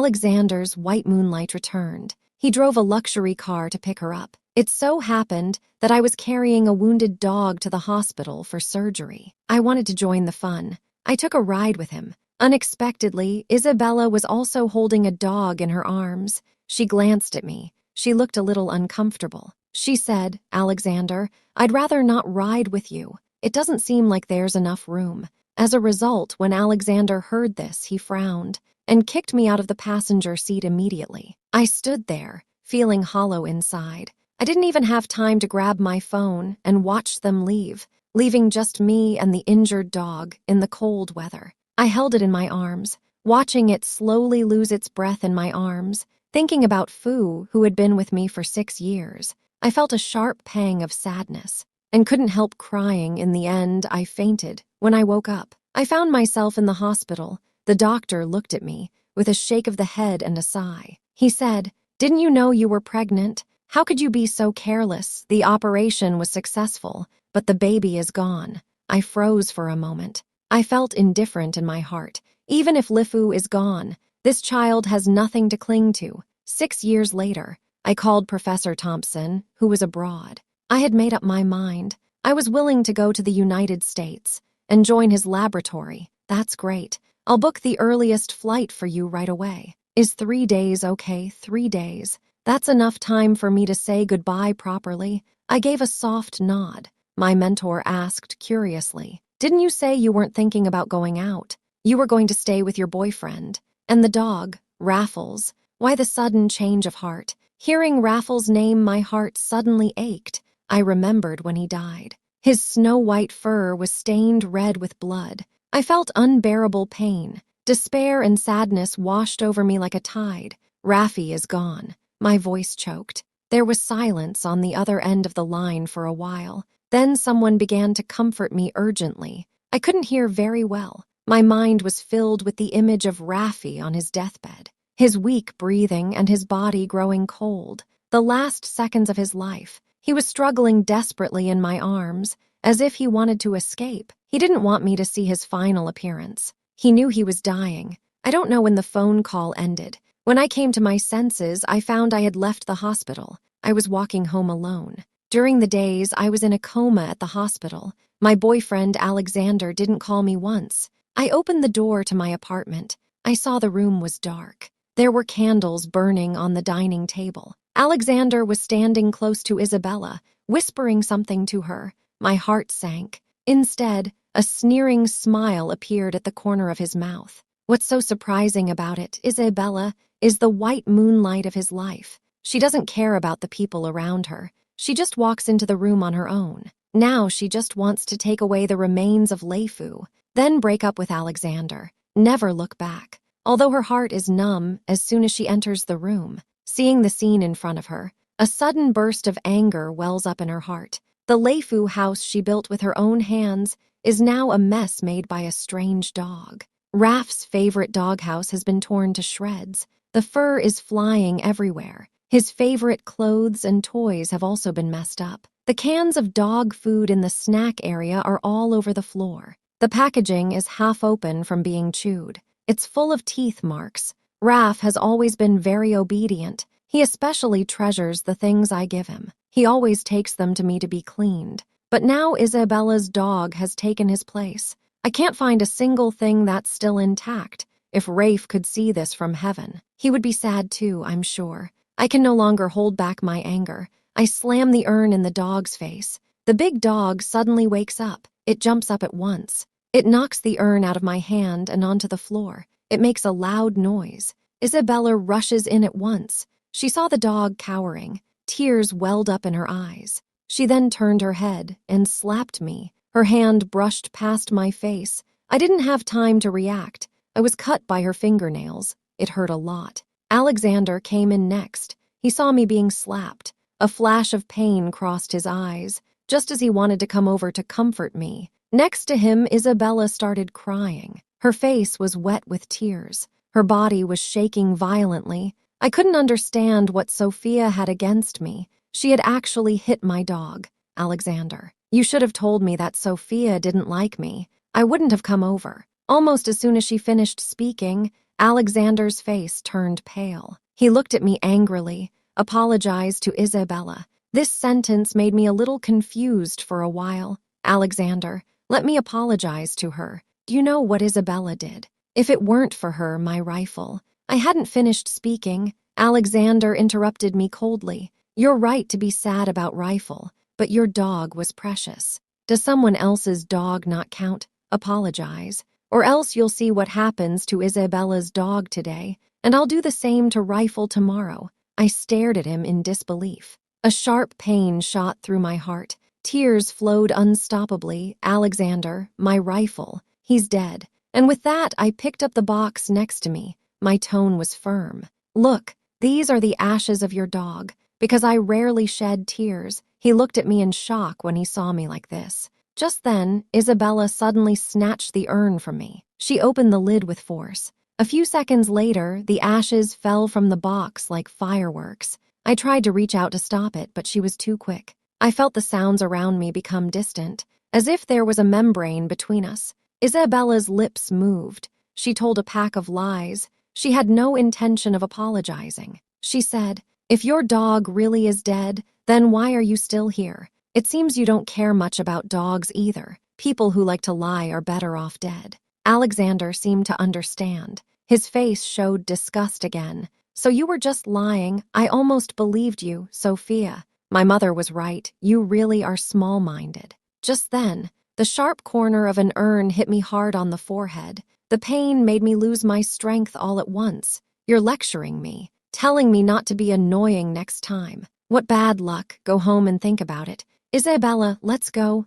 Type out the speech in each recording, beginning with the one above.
Alexander's white moonlight returned. He drove a luxury car to pick her up. It so happened that I was carrying a wounded dog to the hospital for surgery. I wanted to join the fun. I took a ride with him. Unexpectedly, Isabella was also holding a dog in her arms. She glanced at me. She looked a little uncomfortable. She said, "Alexander, I'd rather not ride with you. It doesn't seem like there's enough room." As a result, when Alexander heard this, he frowned and kicked me out of the passenger seat immediately. I stood there, feeling hollow inside. I didn't even have time to grab my phone and watch them leave, leaving just me and the injured dog in the cold weather. I held it in my arms, watching it slowly lose its breath in my arms, thinking about Fu, who had been with me for 6 years. I felt a sharp pang of sadness and couldn't help crying. In the end, I fainted. When I woke up, I found myself in the hospital. The doctor looked at me with a shake of the head and a sigh. He said, "Didn't you know you were pregnant? How could you be so careless? The operation was successful, but the baby is gone." I froze for a moment. I felt indifferent in my heart. Even if Lifu is gone, this child has nothing to cling to. 6 years later, I called Professor Thompson, who was abroad. I had made up my mind. I was willing to go to the United States and join his laboratory. "That's great. I'll book the earliest flight for you right away." "Is 3 days okay?" 3 days. That's enough time for me to say goodbye properly. I gave a soft nod. My mentor asked curiously, "Didn't you say you weren't thinking about going out? You were going to stay with your boyfriend and the dog, Raffles. Why the sudden change of heart?" Hearing Raffles' name, my heart suddenly ached. I remembered when he died. His snow-white fur was stained red with blood. I felt unbearable pain. Despair and sadness washed over me like a tide. "Raffi is gone." My voice choked. There was silence on the other end of the line for a while. Then someone began to comfort me urgently. I couldn't hear very well. My mind was filled with the image of Raffi on his deathbed, his weak breathing and his body growing cold. The last seconds of his life, he was struggling desperately in my arms, as if he wanted to escape. He didn't want me to see his final appearance. He knew he was dying. I don't know when the phone call ended. When I came to my senses, I found I had left the hospital. I was walking home alone. During the days I was in a coma at the hospital, my boyfriend Alexander didn't call me once. I opened the door to my apartment. I saw the room was dark. There were candles burning on the dining table. Alexander was standing close to Isabella, whispering something to her. My heart sank. Instead, a sneering smile appeared at the corner of his mouth. What's so surprising about it, Isabella, is the white moonlight of his life. She doesn't care about the people around her. She just walks into the room on her own. Now she just wants to take away the remains of Leifu, then break up with Alexander. Never look back. Although her heart is numb as soon as she enters the room, seeing the scene in front of her, a sudden burst of anger wells up in her heart. The Leifu house she built with her own hands is now a mess made by a strange dog. Raf's favorite doghouse has been torn to shreds. The fur is flying everywhere. His favorite clothes and toys have also been messed up. The cans of dog food in the snack area are all over the floor. The packaging is half open from being chewed. It's full of teeth marks. Raf has always been very obedient. He especially treasures the things I give him. He always takes them to me to be cleaned. But now Isabella's dog has taken his place. I can't find a single thing that's still intact. If Rafe could see this from heaven, he would be sad too, I'm sure. I can no longer hold back my anger. I slam the urn in the dog's face. The big dog suddenly wakes up. It jumps up at once. It knocks the urn out of my hand and onto the floor. It makes a loud noise. Isabella rushes in at once. She saw the dog cowering. Tears welled up in her eyes. She then turned her head and slapped me. Her hand brushed past my face. I didn't have time to react. I was cut by her fingernails. It hurt a lot. Alexander came in next. He saw me being slapped. A flash of pain crossed his eyes, just as he wanted to come over to comfort me. Next to him, Isabella started crying. Her face was wet with tears. Her body was shaking violently. I couldn't understand what Sophia had against me. She had actually hit my dog, Alexander. "You should have told me that Sophia didn't like me. I wouldn't have come over." Almost as soon as she finished speaking, Alexander's face turned pale. He looked at me angrily, apologized to Isabella. This sentence made me a little confused for a while. Alexander, let me apologize to her. Do you know what Isabella did? If it weren't for her, my rifle. I hadn't finished speaking. Alexander interrupted me coldly. You're right to be sad about rifle, but your dog was precious. Does someone else's dog not count? Apologize. Or else you'll see what happens to Isabella's dog today, and I'll do the same to Rifle tomorrow. I stared at him in disbelief. A sharp pain shot through my heart. Tears flowed unstoppably. Alexander, my Rifle, he's dead. And with that, I picked up the box next to me. My tone was firm. Look, these are the ashes of your dog. Because I rarely shed tears, he looked at me in shock when he saw me like this. Just then, Isabella suddenly snatched the urn from me. She opened the lid with force. A few seconds later, the ashes fell from the box like fireworks. I tried to reach out to stop it, but she was too quick. I felt the sounds around me become distant, as if there was a membrane between us. Isabella's lips moved. She told a pack of lies. She had no intention of apologizing. She said, "If your dog really is dead, then why are you still here? It seems you don't care much about dogs either. People who like to lie are better off dead." Alexander seemed to understand. His face showed disgust again. "So you were just lying. I almost believed you, Sophia. My mother was right. You really are small-minded." Just then, the sharp corner of an urn hit me hard on the forehead. The pain made me lose my strength all at once. "You're lecturing me, telling me not to be annoying next time. What bad luck. Go home and think about it. Isabella, let's go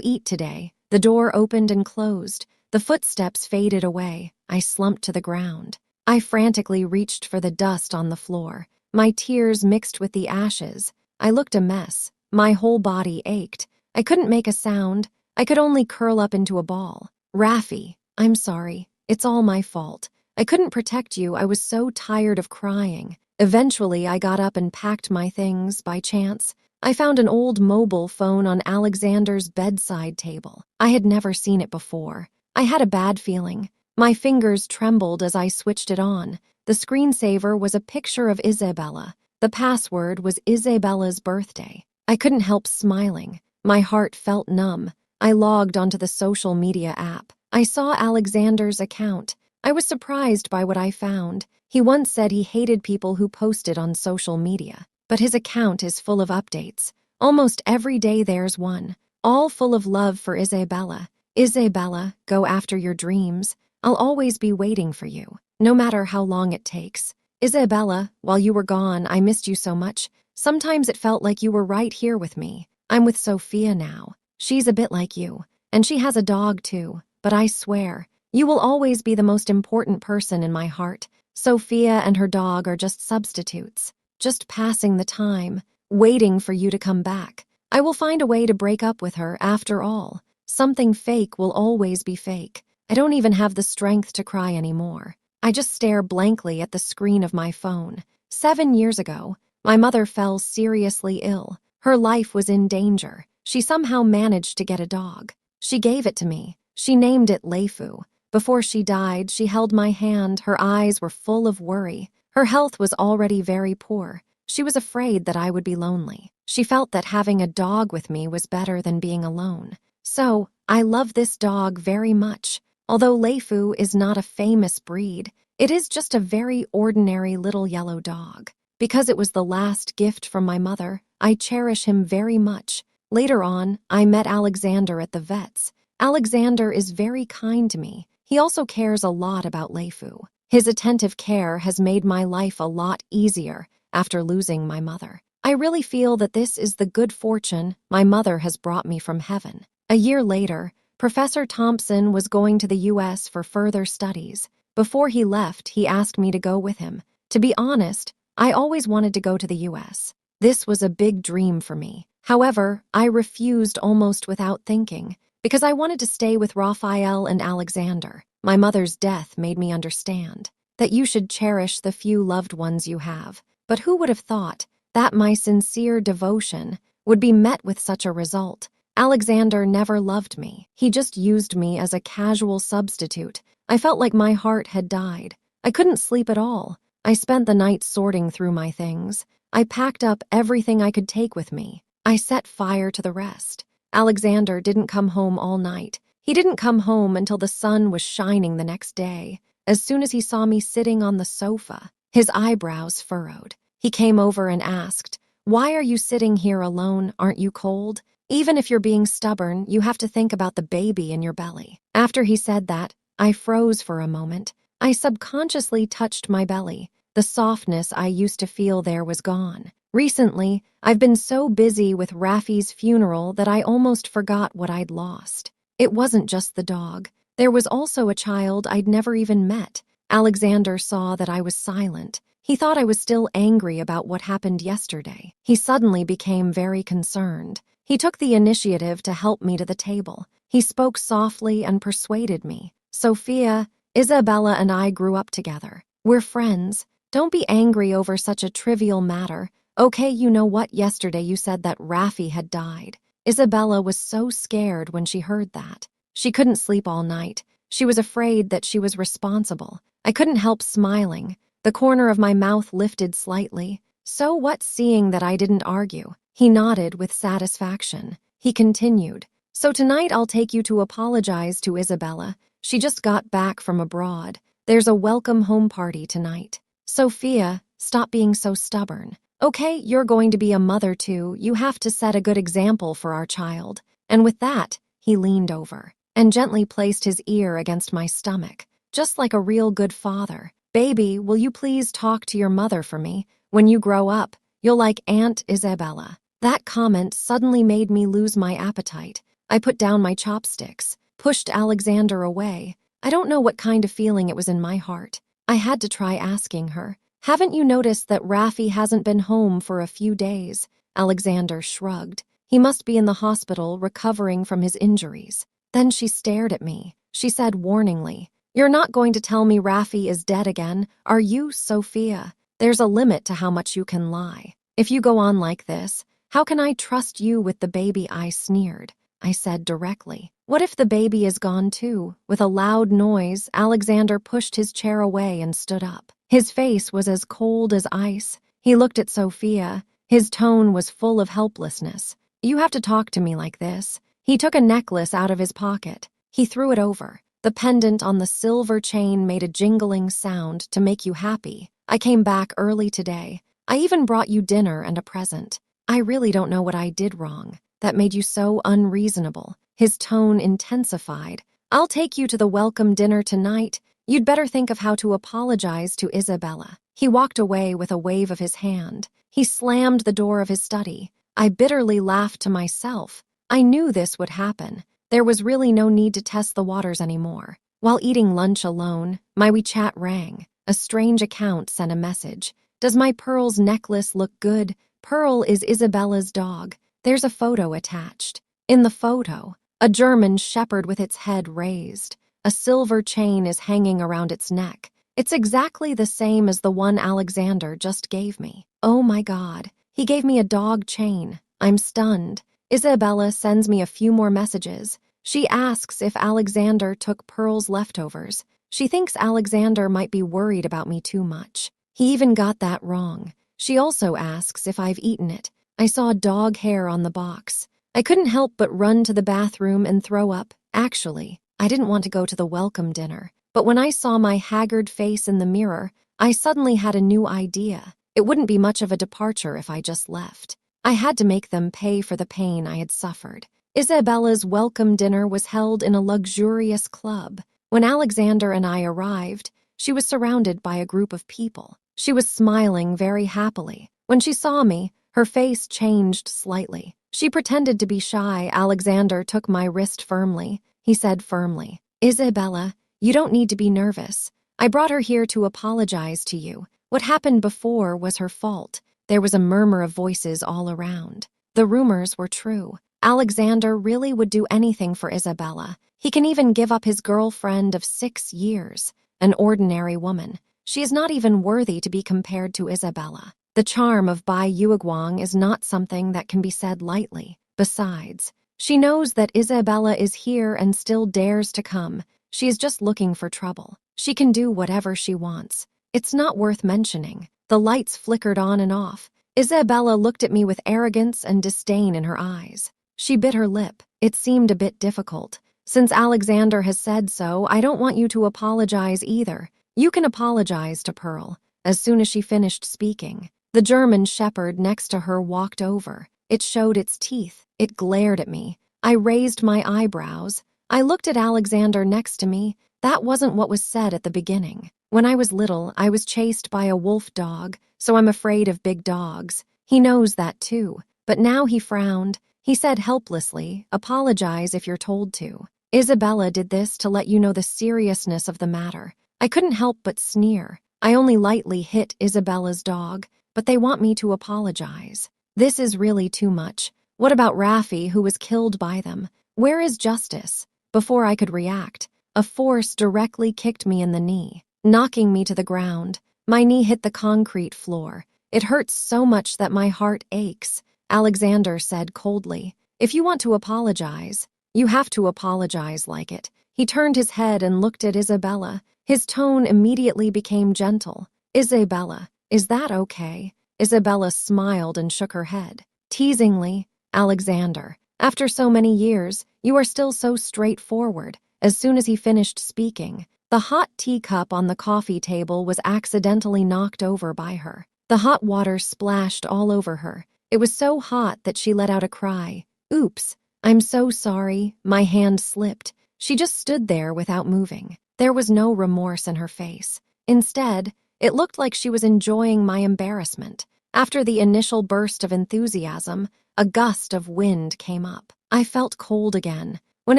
eat today." The door opened and closed. The footsteps faded away. I slumped to the ground. I frantically reached for the dust on the floor. My tears mixed with the ashes. I looked a mess. My whole body ached. I couldn't make a sound. I could only curl up into a ball. "Raffi, I'm sorry. It's all my fault. I couldn't protect you. I was so tired of crying." Eventually, I got up and packed my things by chance. I found an old mobile phone on Alexander's bedside table. I had never seen it before. I had a bad feeling. My fingers trembled as I switched it on. The screensaver was a picture of Isabella. The password was Isabella's birthday. I couldn't help smiling. My heart felt numb. I logged onto the social media app. I saw Alexander's account. I was surprised by what I found. He once said he hated people who posted on social media. But his account is full of updates. Almost every day there's one, all full of love for Isabella. "Isabella, go after your dreams. I'll always be waiting for you, no matter how long it takes. Isabella, while you were gone, I missed you so much. Sometimes it felt like you were right here with me. I'm with Sophia now. She's a bit like you, and she has a dog too. But I swear, you will always be the most important person in my heart. Sophia and her dog are just substitutes. Just passing the time, waiting for you to come back. I will find a way to break up with her after all. Something fake will always be fake. I don't even have the strength to cry anymore. I just stare blankly at the screen of my phone. 7 years ago, my mother fell seriously ill. Her life was in danger. She somehow managed to get a dog. She gave it to me. She named it Leifu. Before she died, she held my hand. Her eyes were full of worry. Her health was already very poor. She was afraid that I would be lonely. She felt that having a dog with me was better than being alone. So, I love this dog very much. Although Leifu is not a famous breed, it is just a very ordinary little yellow dog. Because it was the last gift from my mother, I cherish him very much. Later on, I met Alexander at the vet's. Alexander is very kind to me. He also cares a lot about Leifu. His attentive care has made my life a lot easier after losing my mother. I really feel that this is the good fortune my mother has brought me from heaven. A year later, Professor Thompson was going to the U.S. for further studies. Before he left, he asked me to go with him. To be honest, I always wanted to go to the U.S. This was a big dream for me. However, I refused almost without thinking, because I wanted to stay with Raphael and Alexander. My mother's death made me understand that you should cherish the few loved ones you have. But who would have thought that my sincere devotion would be met with such a result? Alexander never loved me. He just used me as a casual substitute. I felt like my heart had died. I couldn't sleep at all. I spent the night sorting through my things. I packed up everything I could take with me. I set fire to the rest. Alexander didn't come home all night. He didn't come home until the sun was shining the next day. As soon as he saw me sitting on the sofa, his eyebrows furrowed. He came over and asked, "Why are you sitting here alone? Aren't you cold? Even if you're being stubborn, you have to think about the baby in your belly." After he said that, I froze for a moment. I subconsciously touched my belly. The softness I used to feel there was gone. Recently, I've been so busy with Rafi's funeral that I almost forgot what I'd lost. It wasn't just the dog. There was also a child I'd never even met. Alexander saw that I was silent. He thought I was still angry about what happened yesterday. He suddenly became very concerned. He took the initiative to help me to the table. He spoke softly and persuaded me. "Sophia, Isabella and I grew up together. We're friends. Don't be angry over such a trivial matter. Okay, you know what? Yesterday you said that Rafi had died." Isabella was so scared when she heard that. She couldn't sleep all night. She was afraid that she was responsible. I couldn't help smiling. The corner of my mouth lifted slightly. "So what?" Seeing that I didn't argue, he nodded with satisfaction. He continued, "So tonight I'll take you to apologize to Isabella. She just got back from abroad. There's a welcome home party tonight. Sophia, stop being so stubborn. Okay, you're going to be a mother too. You have to set a good example for our child." And with that, he leaned over and gently placed his ear against my stomach, just like a real good father. "Baby, will you please talk to your mother for me? When you grow up, you'll like Aunt Isabella." That comment suddenly made me lose my appetite. I put down my chopsticks, pushed Alexander away. I don't know what kind of feeling it was in my heart. I had to try asking her, "Haven't you noticed that Rafi hasn't been home for a few days?" Alexander shrugged. He must be in the hospital recovering from his injuries. Then she stared at me. She said warningly, "You're not going to tell me Rafi is dead again, are you, Sophia? There's a limit to how much you can lie. If you go on like this, how can I trust you with the baby?" I sneered. I said directly, "What if the baby is gone too?" With a loud noise, Alexander pushed his chair away and stood up. His face was as cold as ice. He looked at Sophia. His tone was full of helplessness. "You have to talk to me like this." He took a necklace out of his pocket. He threw it over. The pendant on the silver chain made a jingling sound. "To make you happy, I came back early today. I even brought you dinner and a present. I really don't know what I did wrong that made you so unreasonable." His tone intensified. "I'll take you to the welcome dinner tonight. You'd better think of how to apologize to Isabella." He walked away with a wave of his hand. He slammed the door of his study. I bitterly laughed to myself. I knew this would happen. There was really no need to test the waters anymore. While eating lunch alone, my WeChat rang. A strange account sent a message. "Does my Pearl's necklace look good? Pearl is Isabella's dog." There's a photo attached. In the photo, a German shepherd with its head raised. A silver chain is hanging around its neck. It's exactly the same as the one Alexander just gave me. Oh my God, he gave me a dog chain. I'm stunned. Isabella sends me a few more messages. She asks if Alexander took Pearl's leftovers. She thinks Alexander might be worried about me too much. He even got that wrong. She also asks if I've eaten it. I saw dog hair on the box. I couldn't help but run to the bathroom and throw up. Actually, I didn't want to go to the welcome dinner. But when I saw my haggard face in the mirror, I suddenly had a new idea. It wouldn't be much of a departure if I just left. I had to make them pay for the pain I had suffered. Isabella's welcome dinner was held in a luxurious club. When Alexander and I arrived, she was surrounded by a group of people. She was smiling very happily. When she saw me, her face changed slightly. She pretended to be shy. Alexander took my wrist firmly. He said firmly, "Isabella, you don't need to be nervous. I brought her here to apologize to you. What happened before was her fault." There was a murmur of voices all around. The rumors were true. Alexander really would do anything for Isabella. He can even give up his girlfriend of 6 years, an ordinary woman. She is not even worthy to be compared to Isabella. The charm of Bai Yueguang is not something that can be said lightly. Besides, she knows that Isabella is here and still dares to come. She is just looking for trouble. She can do whatever she wants. It's not worth mentioning." The lights flickered on and off. Isabella looked at me with arrogance and disdain in her eyes. She bit her lip. It seemed a bit difficult. "Since Alexander has said so, I don't want you to apologize either. You can apologize to Pearl." As soon as she finished speaking, the German shepherd next to her walked over. It showed its teeth. It glared at me. I raised my eyebrows. I looked at Alexander next to me. That wasn't what was said at the beginning. When I was little, I was chased by a wolf dog, so I'm afraid of big dogs. He knows that too. But now he frowned. He said helplessly, "Apologize if you're told to." Isabella did this to let you know the seriousness of the matter. I couldn't help but sneer. I only lightly hit Isabella's dog, but they want me to apologize. This is really too much. What about Raffi, who was killed by them? Where is justice? Before I could react, a force directly kicked me in the knee, knocking me to the ground. My knee hit the concrete floor. "It hurts so much that my heart aches," Alexander said coldly. "If you want to apologize, you have to apologize like it." He turned his head and looked at Isabella. His tone immediately became gentle. "Isabella, is that okay?" Isabella smiled and shook her head. Teasingly, "Alexander, after so many years, you are still so straightforward." As soon as he finished speaking, the hot teacup on the coffee table was accidentally knocked over by her. The hot water splashed all over her. It was so hot that she let out a cry. "Oops, I'm so sorry." My hand slipped. She just stood there without moving. There was no remorse in her face. Instead, it looked like she was enjoying my embarrassment. After the initial burst of enthusiasm, a gust of wind came up. I felt cold again. When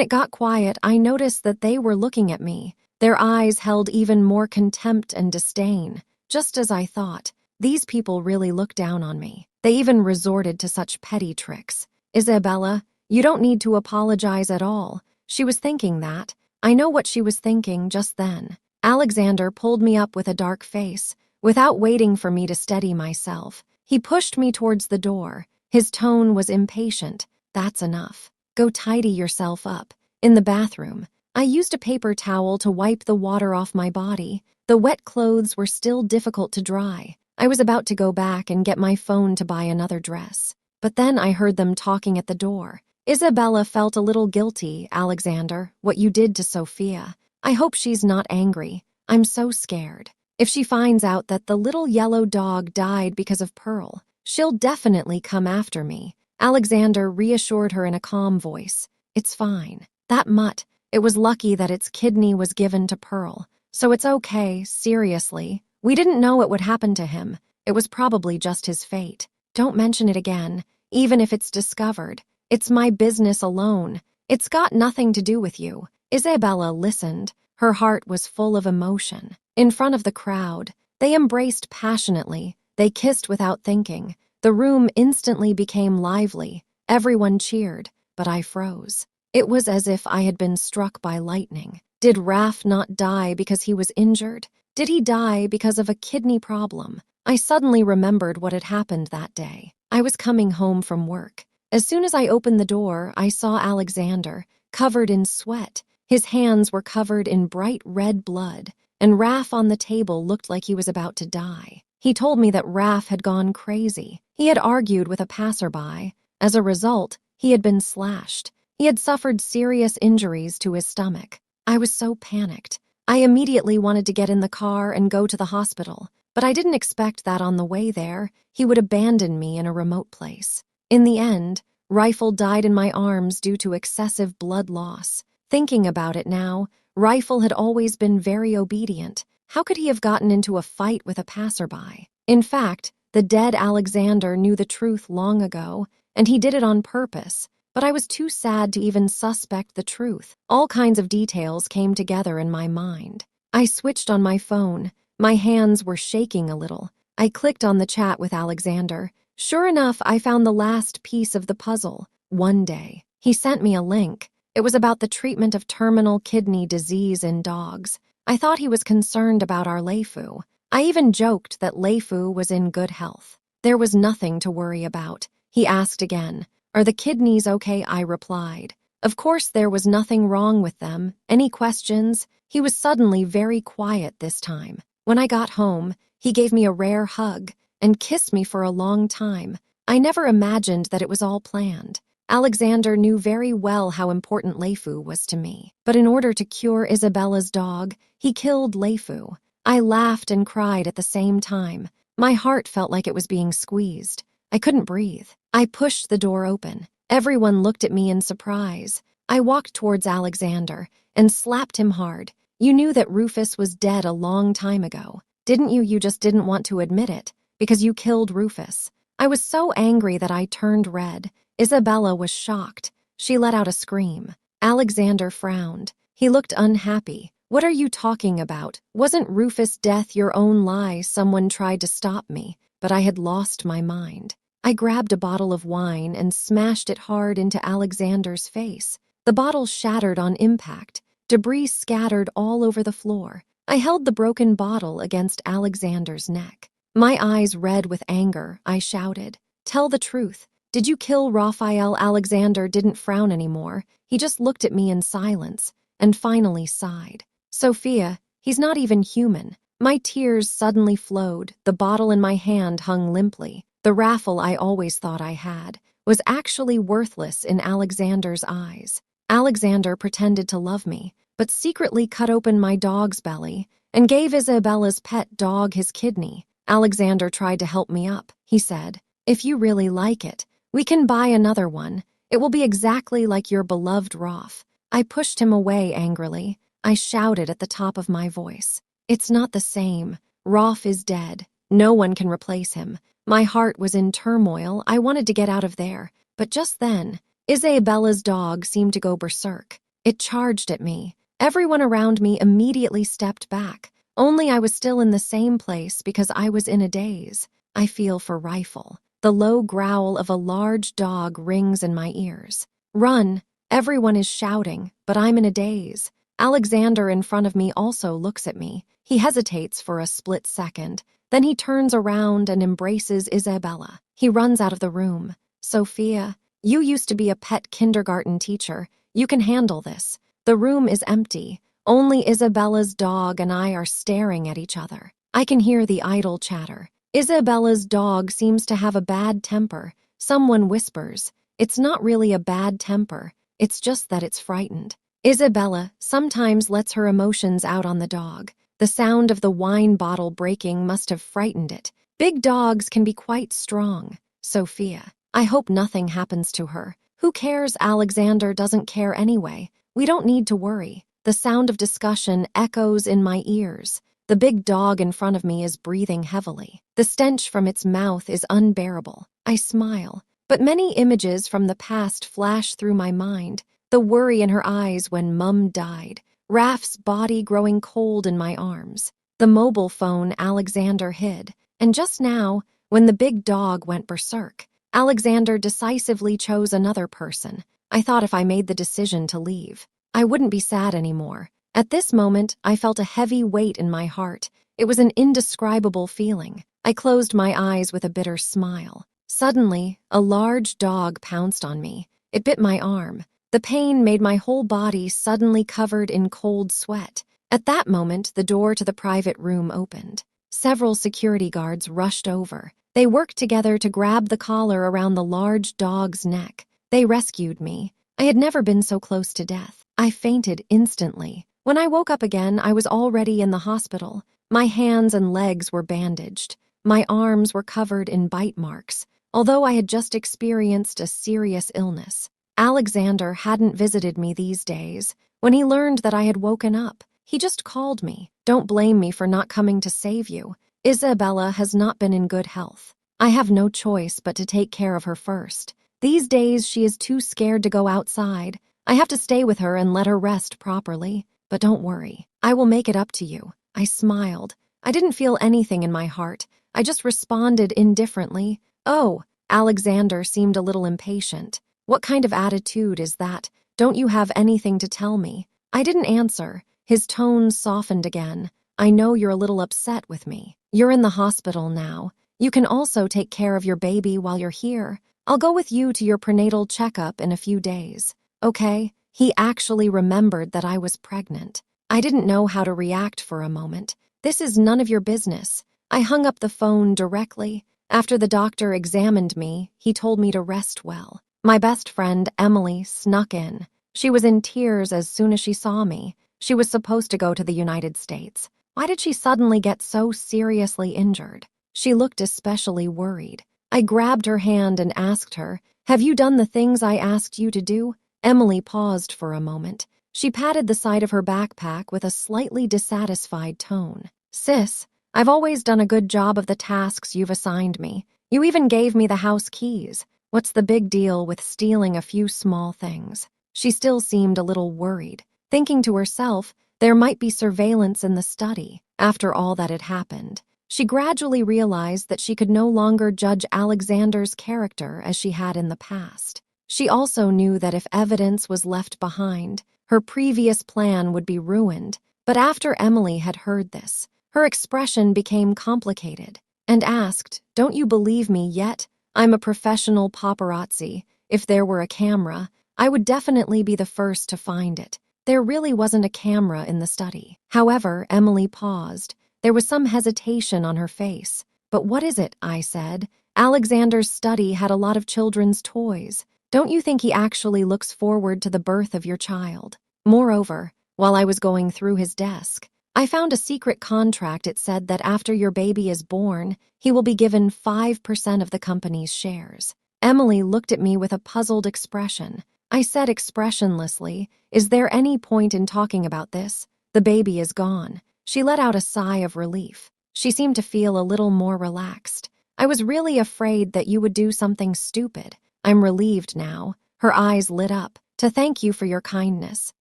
it got quiet, I noticed that they were looking at me. Their eyes held even more contempt and disdain. Just as I thought, these people really look down on me. They even resorted to such petty tricks. "Isabella, you don't need to apologize at all." She was thinking that. I know what she was thinking just then. Alexander pulled me up with a dark face. Without waiting for me to steady myself, he pushed me towards the door. His tone was impatient. "That's enough. Go tidy yourself up." In the bathroom, I used a paper towel to wipe the water off my body. The wet clothes were still difficult to dry. I was about to go back and get my phone to buy another dress. But then I heard them talking at the door. "Isabella felt a little guilty, Alexander, what you did to Sophia. I hope she's not angry. I'm so scared. If she finds out that the little yellow dog died because of Pearl, she'll definitely come after me." Alexander reassured her in a calm voice. "It's fine. That mutt, it was lucky that its kidney was given to Pearl. So it's okay, seriously. We didn't know it would happen to him. It was probably just his fate. Don't mention it again, even if it's discovered. It's my business alone. It's got nothing to do with you." Isabella listened. Her heart was full of emotion. In front of the crowd, they embraced passionately. They kissed without thinking. The room instantly became lively. Everyone cheered, but I froze. It was as if I had been struck by lightning. Did Raf not die because he was injured? Did he die because of a kidney problem? I suddenly remembered what had happened that day. I was coming home from work. As soon as I opened the door, I saw Alexander, covered in sweat. His hands were covered in bright red blood, and Raf on the table looked like he was about to die. He told me that Raf had gone crazy. He had argued with a passerby. As a result, he had been slashed. He had suffered serious injuries to his stomach. I was so panicked. I immediately wanted to get in the car and go to the hospital, but I didn't expect that on the way there, he would abandon me in a remote place. In the end, Rifle died in my arms due to excessive blood loss. Thinking about it now, Rifle had always been very obedient. How could he have gotten into a fight with a passerby? In fact, the dead Alexander knew the truth long ago, and he did it on purpose. But I was too sad to even suspect the truth. All kinds of details came together in my mind. I switched on my phone. My hands were shaking a little. I clicked on the chat with Alexander. Sure enough, I found the last piece of the puzzle. One day, he sent me a link. It was about the treatment of terminal kidney disease in dogs. I thought he was concerned about our Leifu. I even joked that Leifu was in good health. There was nothing to worry about. He asked again, "Are the kidneys okay?" I replied, Of course, there was nothing wrong with them. Any questions? He was suddenly very quiet this time. When I got home, he gave me a rare hug and kissed me for a long time. I never imagined that it was all planned. Alexander knew very well how important Leifu was to me. But in order to cure Isabella's dog, he killed Leifu. I laughed and cried at the same time. My heart felt like it was being squeezed. I couldn't breathe. I pushed the door open. Everyone looked at me in surprise. I walked towards Alexander and slapped him hard. You knew that Rufus was dead a long time ago, didn't you? You just didn't want to admit it, because you killed Rufus. I was so angry that I turned red. Isabella was shocked. She let out a scream. Alexander frowned. He looked unhappy. What are you talking about? Wasn't Rufus' death your own lie? Someone tried to stop me, but I had lost my mind. I grabbed a bottle of wine and smashed it hard into Alexander's face. The bottle shattered on impact. Debris scattered all over the floor. I held the broken bottle against Alexander's neck. My eyes red with anger, I shouted, "Tell the truth. Did you kill Raphael?" Alexander didn't frown anymore. He just looked at me in silence and finally sighed. "Sophia, he's not even human." My tears suddenly flowed. The bottle in my hand hung limply. The raffle I always thought I had was actually worthless in Alexander's eyes. Alexander pretended to love me, but secretly cut open my dog's belly and gave Isabella's pet dog his kidney. Alexander tried to help me up. He said, "If you really like it, we can buy another one. It will be exactly like your beloved Rolf." I pushed him away angrily. I shouted at the top of my voice, "It's not the same. Rolf is dead. No one can replace him." My heart was in turmoil. I wanted to get out of there. But just then, Isabella's dog seemed to go berserk. It charged at me. Everyone around me immediately stepped back. Only I was still in the same place because I was in a daze. I feel for Rifle. The low growl of a large dog rings in my ears. "Run!" Everyone is shouting, but I'm in a daze. Alexander in front of me also looks at me. He hesitates for a split second. Then he turns around and embraces Isabella. He runs out of the room. "Sophia, you used to be a pet kindergarten teacher. You can handle this." The room is empty. Only Isabella's dog and I are staring at each other. I can hear the idle chatter. Isabella's dog seems to have a bad temper. Someone whispers, "It's not really a bad temper. It's just that it's frightened." Isabella sometimes lets her emotions out on the dog. The sound of the wine bottle breaking must have frightened it. Big dogs can be quite strong. "Sophia, I hope nothing happens to her." "Who cares? Alexander doesn't care anyway. We don't need to worry." The sound of discussion echoes in my ears. The big dog in front of me is breathing heavily. The stench from its mouth is unbearable. I smile, but many images from the past flash through my mind. The worry in her eyes when Mum died. Raf's body growing cold in my arms. The mobile phone Alexander hid. And just now, when the big dog went berserk, Alexander decisively chose another person. I thought if I made the decision to leave, I wouldn't be sad anymore. At this moment, I felt a heavy weight in my heart. It was an indescribable feeling. I closed my eyes with a bitter smile. Suddenly, a large dog pounced on me. It bit my arm. The pain made my whole body suddenly covered in cold sweat. At that moment, the door to the private room opened. Several security guards rushed over. They worked together to grab the collar around the large dog's neck. They rescued me. I had never been so close to death. I fainted instantly. When I woke up again, I was already in the hospital. My hands and legs were bandaged. My arms were covered in bite marks, although I had just experienced a serious illness. Alexander hadn't visited me these days. When he learned that I had woken up, he just called me. "Don't blame me for not coming to save you. Isabella has not been in good health. I have no choice but to take care of her first. These days she is too scared to go outside. I have to stay with her and let her rest properly. But don't worry, I will make it up to you." I smiled. I didn't feel anything in my heart. I just responded indifferently. "Oh," Alexander seemed a little impatient. "What kind of attitude is that? Don't you have anything to tell me?" I didn't answer. His tone softened again. "I know you're a little upset with me. You're in the hospital now. You can also take care of your baby while you're here. I'll go with you to your prenatal checkup in a few days." okay? He actually remembered that I was pregnant. I didn't know how to react for a moment. This is none of your business. I hung up the phone directly. After the doctor examined me, he told me to rest well. My best friend, Emily, snuck in. She was in tears as soon as she saw me. She was supposed to go to the United States. Why did she suddenly get so seriously injured? She looked especially worried. I grabbed her hand and asked her, "Have you done the things I asked you to do?" Emily paused for a moment. She patted the side of her backpack with a slightly dissatisfied tone. "Sis, I've always done a good job of the tasks you've assigned me. You even gave me the house keys. What's the big deal with stealing a few small things?" She still seemed a little worried, thinking to herself there might be surveillance in the study. After all that had happened, she gradually realized that she could no longer judge Alexander's character as she had in the past. She also knew that if evidence was left behind, her previous plan would be ruined. But after Emily had heard this, her expression became complicated and asked, "Don't you believe me yet? I'm a professional paparazzi. If there were a camera, I would definitely be the first to find it." There really wasn't a camera in the study. However, Emily paused. There was some hesitation on her face. "But what is it?" I said. "Alexander's study had a lot of children's toys. Don't you think he actually looks forward to the birth of your child? Moreover, while I was going through his desk, I found a secret contract. It said that after your baby is born, he will be given 5% of the company's shares." Emily looked at me with a puzzled expression. I said expressionlessly, "Is there any point in talking about this? The baby is gone." She let out a sigh of relief. She seemed to feel a little more relaxed. "I was really afraid that you would do something stupid. I'm relieved now." Her eyes lit up. "To thank you for your kindness.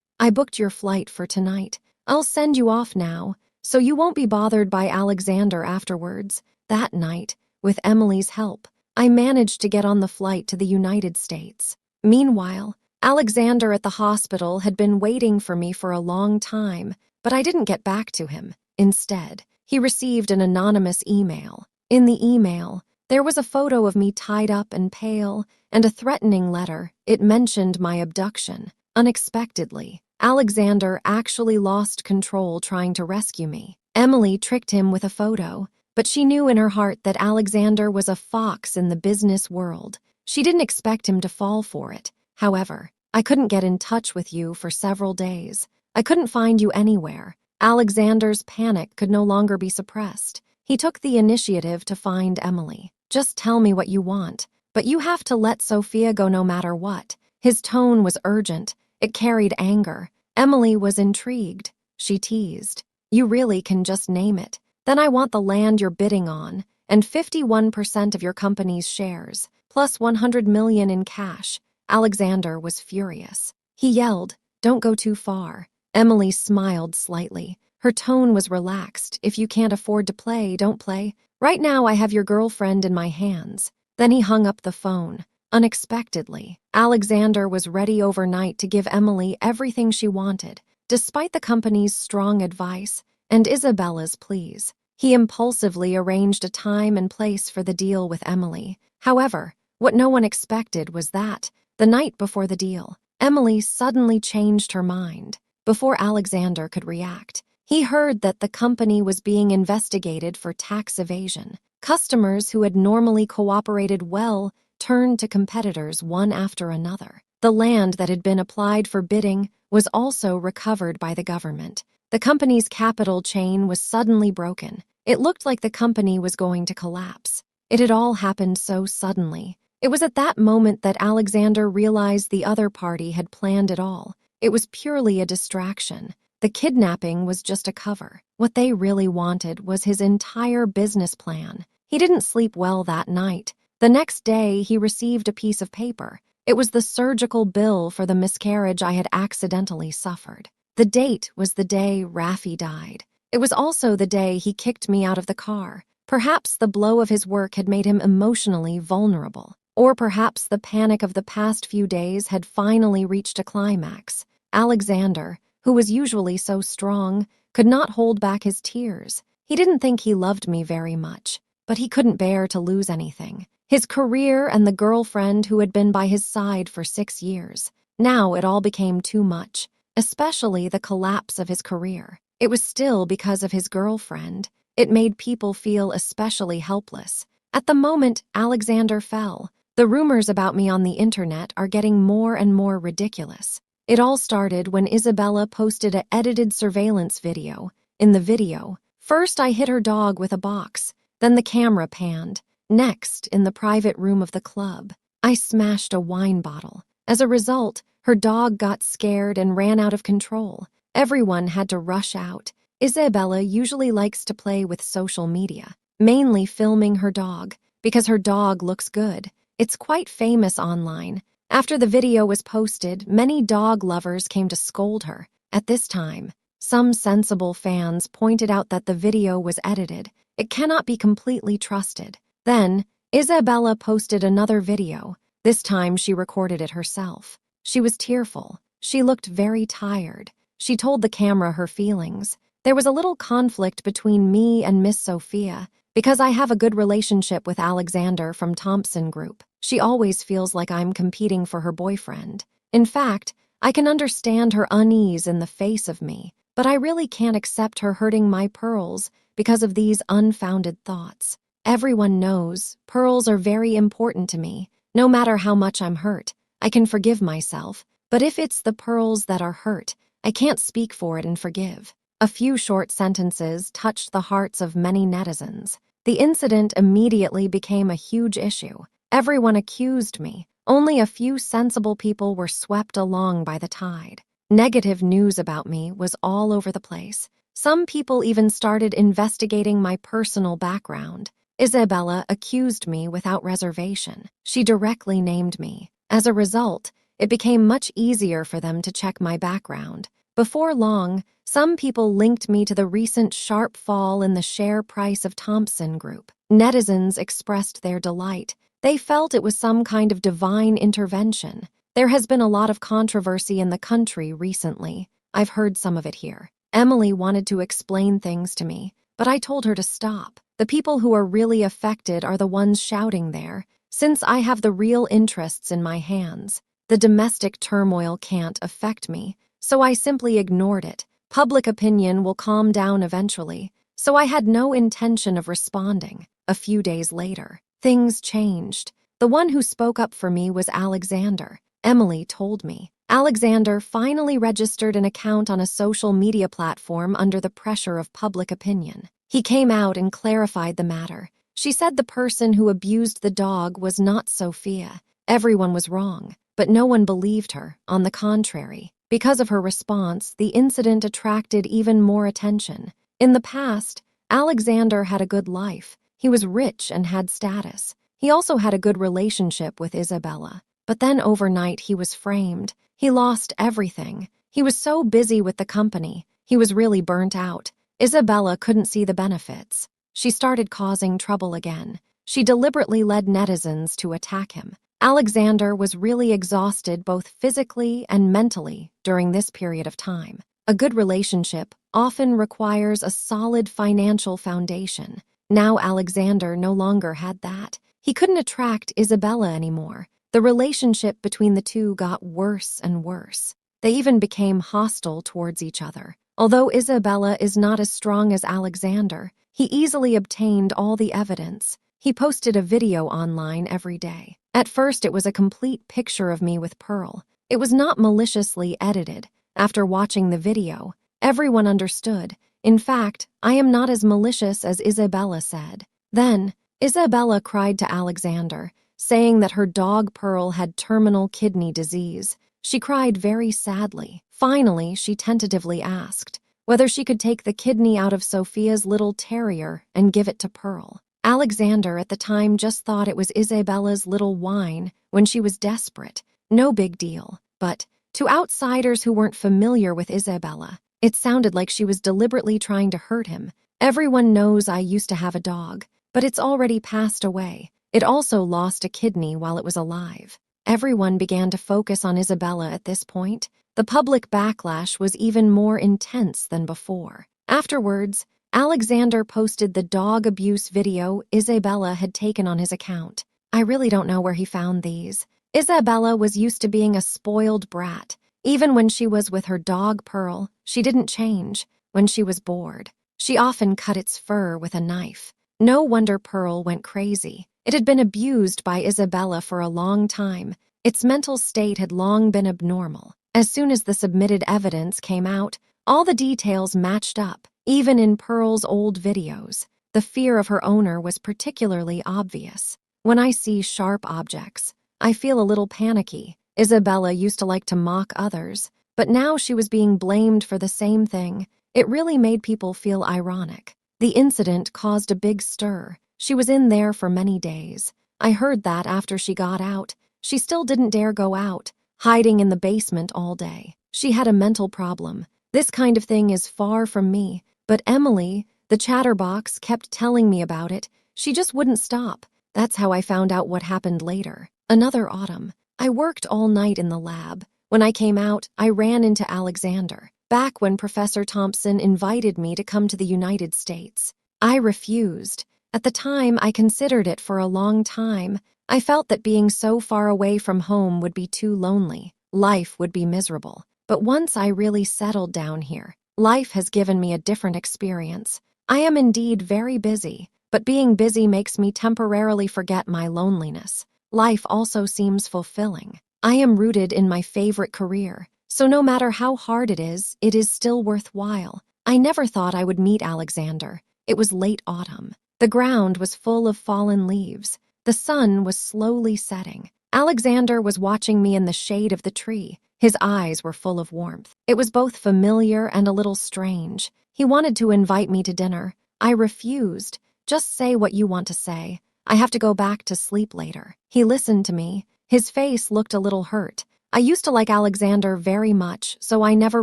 I booked your flight for tonight. I'll send you off now, so you won't be bothered by Alexander afterwards." That night, with Emily's help, I managed to get on the flight to the United States. Meanwhile, Alexander at the hospital had been waiting for me for a long time, but I didn't get back to him. Instead, he received an anonymous email. In the email, there was a photo of me tied up and pale, and a threatening letter. It mentioned my abduction. Unexpectedly, Alexander actually lost control trying to rescue me. Emily tricked him with a photo, but she knew in her heart that Alexander was a fox in the business world. She didn't expect him to fall for it. However, I couldn't get in touch with you for several days. I couldn't find you anywhere. Alexander's panic could no longer be suppressed. He took the initiative to find Emily. "Just tell me what you want, but you have to let Sophia go no matter what." His tone was urgent. It carried anger. Emily was intrigued. She teased, "You really can just name it. Then I want the land you're bidding on, and 51% of your company's shares, plus 100 million in cash." Alexander was furious. He yelled, "Don't go too far." Emily smiled slightly. Her tone was relaxed. "If you can't afford to play, don't play. Right now I have your girlfriend in my hands." Then he hung up the phone. Unexpectedly, Alexander was ready overnight to give Emily everything she wanted, despite the company's strong advice and Isabella's pleas. He impulsively arranged a time and place for the deal with Emily. However, what no one expected was that, the night before the deal, Emily suddenly changed her mind. Before Alexander could react, he heard that the company was being investigated for tax evasion. Customers who had normally cooperated well turned to competitors one after another. The land that had been applied for bidding was also recovered by the government. The company's capital chain was suddenly broken. It looked like the company was going to collapse. It had all happened so suddenly. It was at that moment that Alexander realized the other party had planned it all. It was purely a distraction. The kidnapping was just a cover. What they really wanted was his entire business plan. He didn't sleep well that night. The next day, he received a piece of paper. It was the surgical bill for the miscarriage I had accidentally suffered. The date was the day Raffi died. It was also the day he kicked me out of the car. Perhaps the blow of his work had made him emotionally vulnerable. Or perhaps the panic of the past few days had finally reached a climax. Alexander, who was usually so strong, could not hold back his tears. He didn't think he loved me very much, but he couldn't bear to lose anything. His career and the girlfriend who had been by his side for 6 years. Now it all became too much, especially the collapse of his career. It was still because of his girlfriend. It made people feel especially helpless. At the moment Alexander fell, the rumors about me on the internet are getting more and more ridiculous. It all started when Isabella posted an edited surveillance video. In the video, first I hit her dog with a box, then the camera panned. Next, in the private room of the club, I smashed a wine bottle. As a result, her dog got scared and ran out of control. Everyone had to rush out. Isabella usually likes to play with social media, mainly filming her dog, because her dog looks good. It's quite famous online. After the video was posted, many dog lovers came to scold her. At this time, some sensible fans pointed out that the video was edited. It cannot be completely trusted. Then, Isabella posted another video. This time she recorded it herself. She was tearful. She looked very tired. She told the camera her feelings. There was a little conflict between me and Miss Sophia, because I have a good relationship with Alexander from Thompson Group. She always feels like I'm competing for her boyfriend. In fact, I can understand her unease in the face of me, but I really can't accept her hurting my pearls because of these unfounded thoughts. Everyone knows pearls are very important to me. No matter how much I'm hurt, I can forgive myself, but if it's the pearls that are hurt, I can't speak for it and forgive. A few short sentences touched the hearts of many netizens. The incident immediately became a huge issue. Everyone accused me. Only a few sensible people were swept along by the tide. Negative news about me was all over the place. Some people even started investigating my personal background. Isabella accused me without reservation. She directly named me. As a result, it became much easier for them to check my background. Before long, some people linked me to the recent sharp fall in the share price of Thompson Group. Netizens expressed their delight. They felt it was some kind of divine intervention. There has been a lot of controversy in the country recently. I've heard some of it here. Emily wanted to explain things to me, but I told her to stop. The people who are really affected are the ones shouting there, since I have the real interests in my hands. The domestic turmoil can't affect me, so I simply ignored it. Public opinion will calm down eventually, so I had no intention of responding. A few days later, things changed. The one who spoke up for me was Alexander. Emily told me. Alexander finally registered an account on a social media platform under the pressure of public opinion. He came out and clarified the matter. She said the person who abused the dog was not Sophia. Everyone was wrong, but no one believed her. On the contrary, because of her response, the incident attracted even more attention. In the past, Alexander had a good life. He was rich and had status. He also had a good relationship with Isabella. But then overnight he was framed. He lost everything. He was so busy with the company. He was really burnt out. Isabella couldn't see the benefits. She started causing trouble again. She deliberately led netizens to attack him. Alexander was really exhausted both physically and mentally during this period of time. A good relationship often requires a solid financial foundation. Now Alexander no longer had that. He couldn't attract Isabella anymore. The relationship between the two got worse and worse. They even became hostile towards each other. Although Isabella is not as strong as Alexander, he easily obtained all the evidence. He posted a video online every day. At first, it was a complete picture of me with Pearl. It was not maliciously edited. After watching the video, everyone understood. In fact, I am not as malicious as Isabella said. Then, Isabella cried to Alexander, saying that her dog Pearl had terminal kidney disease. She cried very sadly. Finally, she tentatively asked whether she could take the kidney out of Sophia's little terrier and give it to Pearl. Alexander at the time just thought it was Isabella's little whine when she was desperate. No big deal. But to outsiders who weren't familiar with Isabella, it sounded like she was deliberately trying to hurt him. Everyone knows I used to have a dog, but it's already passed away. It also lost a kidney while it was alive. Everyone began to focus on Isabella at this point. The public backlash was even more intense than before. Afterwards, Alexander posted the dog abuse video Isabella had taken on his account. I really don't know where he found these. Isabella was used to being a spoiled brat. Even when she was with her dog Pearl, she didn't change. When she was bored, she often cut its fur with a knife. No wonder Pearl went crazy. It had been abused by Isabella for a long time. Its mental state had long been abnormal. As soon as the submitted evidence came out, all the details matched up. Even in Pearl's old videos, the fear of her owner was particularly obvious. When I see sharp objects, I feel a little panicky. Isabella used to like to mock others, but now she was being blamed for the same thing. It really made people feel ironic. The incident caused a big stir. She was in there for many days. I heard that after she got out, she still didn't dare go out, hiding in the basement all day. She had a mental problem. This kind of thing is far from me, but Emily, the chatterbox, kept telling me about it. She just wouldn't stop. That's how I found out what happened later. Another autumn, I worked all night in the lab. When I came out, I ran into Alexander, back when Professor Thompson invited me to come to the United States. I refused. At the time, I considered it for a long time. I felt that being so far away from home would be too lonely. Life would be miserable. But once I really settled down here, life has given me a different experience. I am indeed very busy, but being busy makes me temporarily forget my loneliness. Life also seems fulfilling. I am rooted in my favorite career, so no matter how hard it is still worthwhile. I never thought I would meet Alexander. It was late autumn. The ground was full of fallen leaves. The sun was slowly setting. Alexander was watching me in the shade of the tree. His eyes were full of warmth. It was both familiar and a little strange. He wanted to invite me to dinner. I refused. Just say what you want to say. I have to go back to sleep later. He listened to me. His face looked a little hurt. I used to like Alexander very much, so I never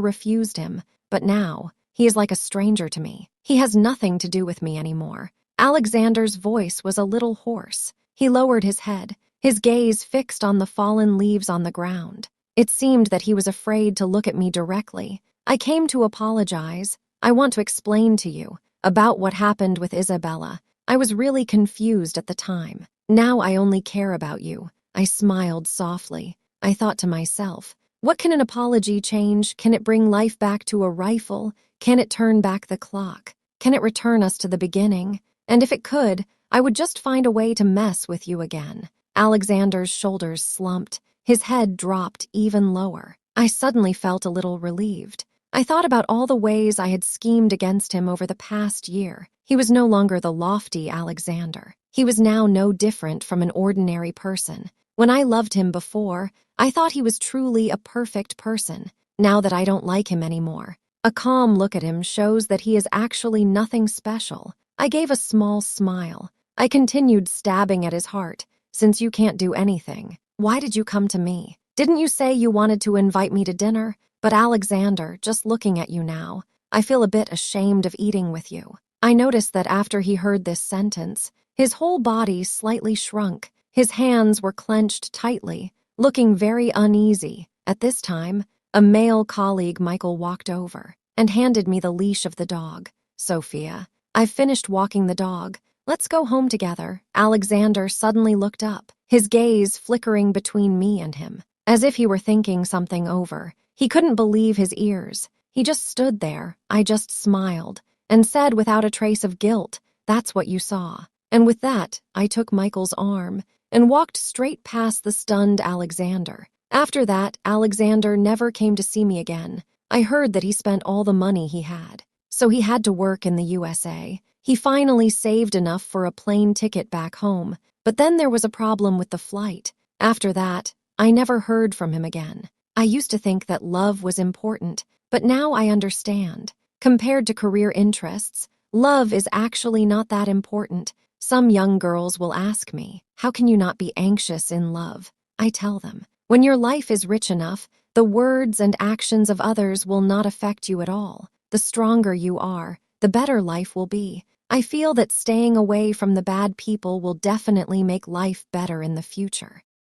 refused him. But now, he is like a stranger to me. He has nothing to do with me anymore. Alexander's voice was a little hoarse. He lowered his head, his gaze fixed on the fallen leaves on the ground. It seemed that he was afraid to look at me directly. I came to apologize. I want to explain to you about what happened with Isabella. I was really confused at the time. Now I only care about you. I smiled softly. I thought to myself, what can an apology change? Can it bring life back to a rifle? Can it turn back the clock? Can it return us to the beginning? And if it could, I would just find a way to mess with you again. Alexander's shoulders slumped. His head dropped even lower. I suddenly felt a little relieved. I thought about all the ways I had schemed against him over the past year. He was no longer the lofty Alexander. He was now no different from an ordinary person. When I loved him before, I thought he was truly a perfect person. Now that I don't like him anymore, a calm look at him shows that he is actually nothing special. I gave a small smile. I continued stabbing at his heart. Since you can't do anything, why did you come to me? Didn't you say you wanted to invite me to dinner? But Alexander, just looking at you now, I feel a bit ashamed of eating with you. I noticed that after he heard this sentence, his whole body slightly shrunk. His hands were clenched tightly, looking very uneasy. At this time, a male colleague, Michael, walked over and handed me the leash of the dog. Sophia, I've finished walking the dog. Let's go home together. Alexander suddenly looked up, his gaze flickering between me and him, as if he were thinking something over. He couldn't believe his ears. He just stood there. I just smiled and said without a trace of guilt, "That's what you saw." And with that, I took Michael's arm and walked straight past the stunned Alexander. After that, Alexander never came to see me again. I heard that he spent all the money he had, so he had to work in the USA. He finally saved enough for a plane ticket back home, but then there was a problem with the flight. After that, I never heard from him again. I used to think that love was important, but now I understand. Compared to career interests, love is actually not that important. Some young girls will ask me, how can you not be anxious in love? I tell them, when your life is rich enough, the words and actions of others will not affect you at all. The stronger you are, the better life will be. I feel that staying away from the bad people will definitely make life better in the future.